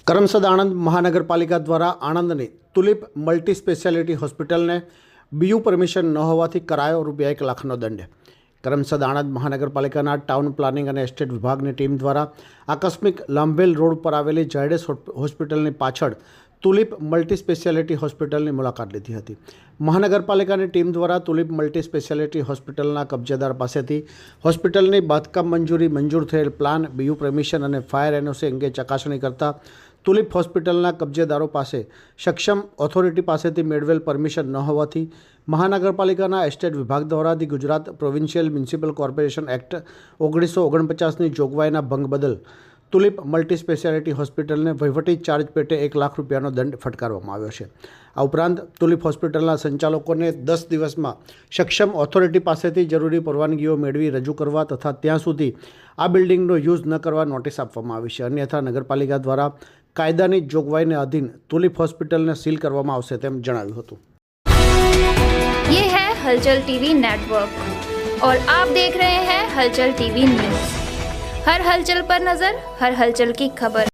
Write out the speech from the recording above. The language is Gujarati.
કરમસદ આણંદ મહાનગરપાલિકા દ્વારા આણંદની તુલિપ મલ્ટી સ્પેશિયાલિટી હોસ્પિટલને બીયુ પરમિશન ન હોવાથી કરાયો ₹1 લાખનો દંડ। કરમસદ આણંદ મહાનગરપાલિકાના ટાઉન પ્લાનિંગ અને એસ્ટેટ વિભાગની ટીમ દ્વારા આકસ્મિક લાંભેલ રોડ પર આવેલી ઝાયડસ હોસ્પિટલની પાછળ તુલિપ મલ્ટી સ્પેશિયાલિટી હોસ્પિટલની મુલાકાત લીધી હતી। મહાનગરપાલિકાની ટીમ દ્વારા તુલિપ મલ્ટી સ્પેશિયાલિટી હોસ્પિટલના કબજેદાર પાસેથી હોસ્પિટલની બાંધકામ મંજૂર થયેલ પ્લાન, બીયુ પરમિશન અને ફાયર એનઓસી અંગે ચકાસણી કરતા તુલિપ હોસ્પિટલના કબજેદારો પાસે સક્ષમ ઓથોરિટી પાસેથી મેળવેલ પરમિશન ન હોવાથી મહાનગરપાલિકાના એસ્ટેટ વિભાગ દ્વારા the Gujarat provincial municipal corporation act 1949ની જોગવાઈના ભંગ બદલ તુલિપ મલ્ટી સ્પેશિયાલિટી હોસ્પિટલને વહીવટી ચાર્જ પેટે ₹1 લાખ દંડ ફટકારવામાં આવ્યો છે। આ ઉપરાંત તુલિપ હોસ્પિટલના સંચાલકોને 10 દિવસમાં સક્ષમ ઓથોરિટી પાસેથી જરૂરી પરવાનગીઓ મેળવી રજૂ કરવા તથા ત્યાં સુધી આ બિલ્ડિંગનો યુઝ ન કરવા નોટિસ આપવામાં આવી છે। અન્યથા નગરપાલિકા દ્વારા કાયદાની જોગવાઈને અધીન તુલિપ હોસ્પિટલને સીલ કરવામાં આવશે તેમ જણાવ્યું હતું। ये है हलचल टीवी नेटवर्क और आप देख रहे हैं हलचल टीवी न्यूज। हर हलचल पर नजर, हर हलचल की खबर।